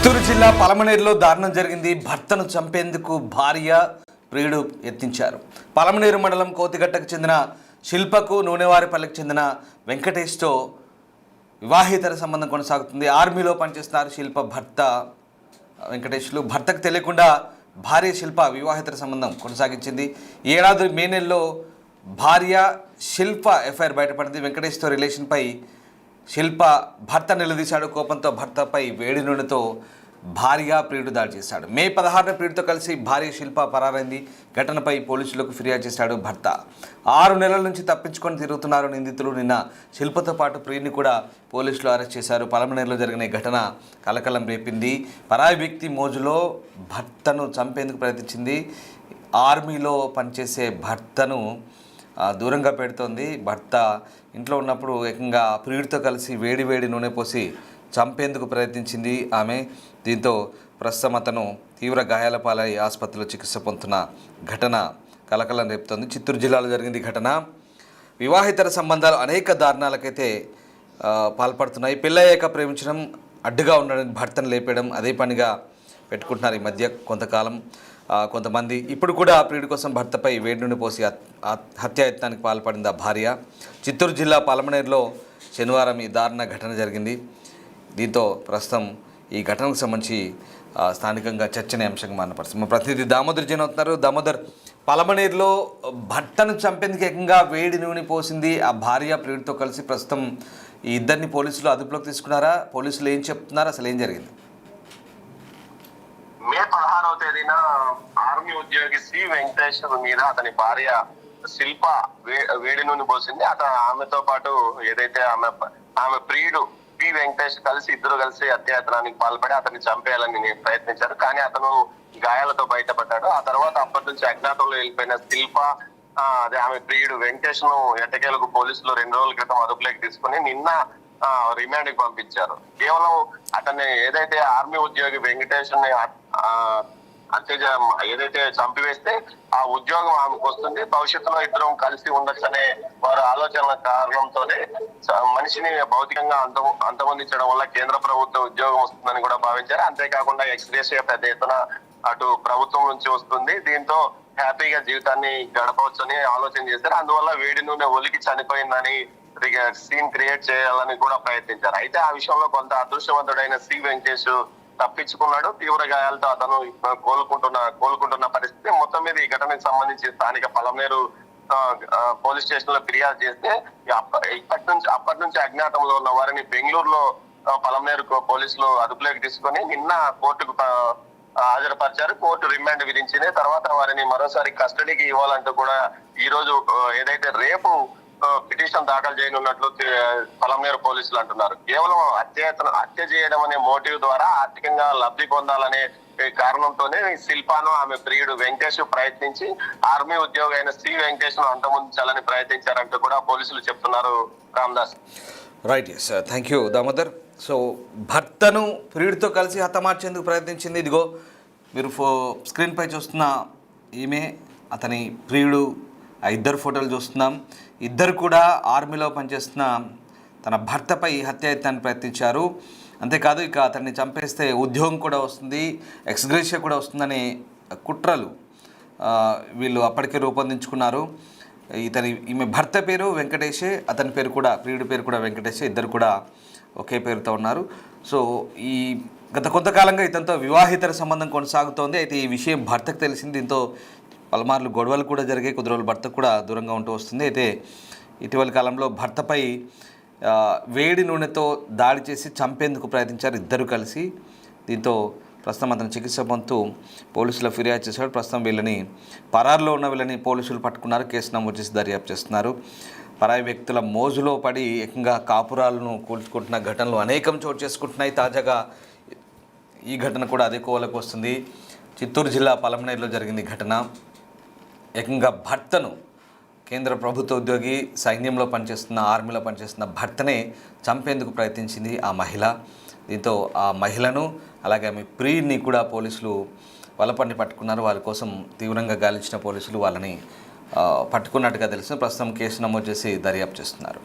చిత్తూరు జిల్లా పలమనేరులో దారుణం జరిగింది. భర్తను చంపేందుకు భార్య ప్రియుడు యత్నించారు. పలమనేరు మండలం కోతిగట్టకు చెందిన శిల్పకు నూనెవారిపల్లికి చెందిన వెంకటేష్తో వివాహేతర సంబంధం కొనసాగుతుంది. ఆర్మీలో పనిచేస్తున్నారు శిల్ప భర్త వెంకటేష్లు. భర్తకు తెలియకుండా భార్య శిల్ప వివాహేతర సంబంధం కొనసాగించింది. ఈ ఏడాది మే నెలలో భార్య శిల్ప ఎఫ్ఐఆర్ బయటపడింది. వెంకటేష్తో రిలేషన్పై శిల్ప భర్త నిలదీశాడు. కోపంతో భర్తపై వేడి నూనెతో భార్య ప్రియుడు దాడి చేశాడు. మే 16 ప్రియుడితో కలిసి భార్య శిల్ప పరారైంది. ఘటనపై పోలీసులకు ఫిర్యాదు చేశాడు భర్త. 6 నెలల నుంచి తప్పించుకొని తిరుగుతున్నారు నిందితులు. నిన్న శిల్పతో పాటు ప్రియుడిని కూడా పోలీసులు అరెస్ట్ చేశారు. పలమనేరులో జరిగిన ఘటన కలకలం రేపింది. పరాయి వ్యక్తి మోజులో భర్తను చంపేందుకు ప్రయత్నించింది. ఆర్మీలో పనిచేసే భర్తను దూరంగా పెడుతోంది. భర్త ఇంట్లో ఉన్నప్పుడు ఏకంగా ప్రియుడితో కలిసి వేడి నూనె పోసి చంపేందుకు ప్రయత్నించింది ఆమె. దీంతో ప్రస్తుతం అతను తీవ్ర గాయాల పాలై ఆసుపత్రిలో చికిత్స పొందుతున్న ఘటన కలకలం రేపుతోంది. చిత్తూరు జిల్లాలో జరిగింది ఘటన. వివాహేతర సంబంధాలు అనేక దారుణాలకైతే పాల్పడుతున్నాయి. పెళ్ళయ్యాక ప్రేమించడం, అడ్డుగా ఉండడం, భర్తను లేపేయడం అదే పనిగా పెట్టుకుంటున్నారు ఈ మధ్య కొంతకాలం. కొంతమంది ఇప్పుడు కూడా ప్రియుడి కోసం భర్తపై వేడి నూనె పోసి హత్యాయత్నానికి పాల్పడింది ఆ భార్య. చిత్తూరు జిల్లా పలమనేరులో శనివారం ఈ దారుణ ఘటన జరిగింది. దీంతో ప్రస్తుతం ఈ ఘటనకు సంబంధించి స్థానికంగా చర్చనీయాంశంగా మారిన పరిస్థితి. మా ప్రతినిధి దామోదర్ జైన్ అవుతున్నారు. దామోదర్, పలమనేరులో భర్తను చంపేందుకు ఏకంగా వేడి నూనె పోసింది ఆ భార్య ప్రియుడితో కలిసి. ప్రస్తుతం ఈ ఇద్దరిని పోలీసులు అదుపులోకి తీసుకున్నారా? పోలీసులు ఏం చెప్తున్నారు? అసలు ఏం జరిగింది? మే 16వ తేదీన ఆర్మీ ఉద్యోగి శ్రీ వెంకటేశ్వర మీద అతని భార్య శిల్ప వేడి నూనె పోసింది. ఆమెతో పాటు ఏదైతే ఆమె ప్రియుడు పి వెంకటేష్ ఇద్దరు కలిసి హత్యాయత్నానికి పాల్పడి అతన్ని చంపేయాలని ప్రయత్నించారు. కానీ అతను గాయాలతో బయటపడ్డాడు. ఆ తర్వాత అప్పటి నుంచి అజ్ఞాతంలో వెళ్ళిపోయిన శిల్ప అదే ఆమె ప్రియుడు వెంకటేష్ ను ఎట్టకేలకు పోలీసులు 2 రోజుల క్రితం అదుపులోకి తీసుకుని నిన్న రిమాండ్ కి పంపించారు. కేవలం అతన్ని ఏదైతే ఆర్మీ ఉద్యోగి వెంకటేష్ ని ఏదైతే చంపివేస్తే ఆ ఉద్యోగం ఆమెకు వస్తుంది, భవిష్యత్తులో ఇద్దరం కలిసి ఉండొచ్చనే వారి ఆలోచనల కారణంతోనే మనిషిని భౌతికంగా అంతమొందించడం వల్ల కేంద్ర ప్రభుత్వ ఉద్యోగం వస్తుందని కూడా భావించారు. అంతేకాకుండా ఎక్స్గ్రేషియా పెద్ద ఎత్తున అటు ప్రభుత్వం నుంచి వస్తుంది. దీంతో హ్యాపీగా జీవితాన్ని గడపవచ్చని ఆలోచన చేశారు. అందువల్ల వేడి నూనె ఒలికి చనిపోయిందని సీన్ క్రియేట్ చేయాలని కూడా ప్రయత్నించారు. అయితే ఆ విషయంలో కొంత అదృష్టవంతుడైన శ్రీ వెంకటేష్ తప్పించుకున్నాడు. తీవ్ర గాయాలతో అతను కోలుకుంటున్న పరిస్థితి. మొత్తం మీద ఈ ఘటనకు సంబంధించి స్థానిక పలమనేరు పోలీస్ స్టేషన్ లో ఫిర్యాదు చేస్తే అప్పటి నుంచి అజ్ఞాతంలో ఉన్న వారిని బెంగళూరులో పలమనేరు పోలీసులు అదుపులోకి తీసుకొని నిన్న కోర్టుకు హాజరుపరిచారు. కోర్టు రిమాండ్ విధించింది. తర్వాత వారిని మరోసారి కస్టడీకి ఇవ్వాలంటూ కూడా ఈ రోజు ఏదైతే రేపు పిటిషన్ దాఖలు చేయనున్నట్లు పలమనేరు పోలీసులు అంటున్నారు. కేవలం హత్య చేయడం అనే మోటివ్ ద్వారా ఆర్థికంగా లబ్ధి పొందాలనే కారణంతోనే శిల్పాను ఆమె ప్రియుడు వెంకటేష్ ప్రయత్నించి ఆర్మీ ఉద్యోగి అయిన శ్రీ వెంకటేష్ ను అంతమొందించాలని ప్రయత్నించారంటూ కూడా పోలీసులు చెప్తున్నారు. Ramdas. Right, yes, thank you Damodar. So భర్తను ప్రియుడితో కలిసి హతమార్చేందుకు ప్రయత్నించింది. ఇదిగో మీరు స్క్రీన్ పై చూస్తున్న ఈమె, అతని ప్రియుడు. ఆ ఇద్దరు ఫోటోలు చూస్తున్నాం. ఇద్దరు కూడా ఆర్మీలో పనిచేస్తున్న తన భర్తపై హత్యాయత్నాన్ని ప్రయత్నించారు. అంతేకాదు ఇక అతన్ని చంపేస్తే ఉద్యోగం కూడా వస్తుంది, ఎక్స్గ్రేషియా కూడా వస్తుందనే కుట్రలు వీళ్ళు అప్పటికే రూపొందించుకున్నారు. ఈమె భర్త పేరు వెంకటేషే, అతని పేరు కూడా ప్రియుడి పేరు కూడా వెంకటేషే. ఇద్దరు కూడా ఒకే పేరుతో ఉన్నారు. సో ఈ గత కొంతకాలంగా ఇతనితో వివాహేతర సంబంధం కొనసాగుతోంది. అయితే ఈ విషయం భర్తకు తెలిసింది. దీంతో పలుమార్లు గొడవలు కూడా జరిగాయి. కొద్ది రోజులు భర్త కూడా దూరంగా ఉంటూ వస్తుంది. అయితే ఇటీవల కాలంలో భర్తపై వేడి నూనెతో దాడి చేసి చంపేందుకు ప్రయత్నించారు ఇద్దరు కలిసి. దీంతో ప్రస్తుతం అతను చికిత్స పొందుతూ పోలీసులు ఫిర్యాదు చేశాడు. ప్రస్తుతం వీళ్ళని పరారులో ఉన్న వీళ్ళని పోలీసులు పట్టుకున్నారు. కేసు నమోదు చేసి దర్యాప్తు చేస్తున్నారు. పరాయి వ్యక్తుల మోజులో పడి ఏకంగా కాపురాలను కూల్చుకుంటున్న ఘటనలు అనేకం చోటు చేసుకుంటున్నాయి. తాజాగా ఈ ఘటన కూడా అదే కోవలకు వస్తుంది. చిత్తూరు జిల్లా పలమనేరులో జరిగింది ఘటన. ఏకంగా భర్తను, కేంద్ర ప్రభుత్వ ఉద్యోగి, సైన్యంలో పనిచేస్తున్న, ఆర్మీలో పనిచేస్తున్న భర్తనే చంపేందుకు ప్రయత్నించింది ఆ మహిళ. దీంతో ఆ మహిళను అలాగే ఆమె ప్రియుడిని కూడా పోలీసులు వలపన్ని పట్టుకున్నారు. వాళ్ళ కోసం తీవ్రంగా గాలించిన పోలీసులు వాళ్ళని పట్టుకున్నట్టుగా తెలుసు. ప్రస్తుతం కేసు నమోదు చేసి దర్యాప్తు చేస్తున్నారు.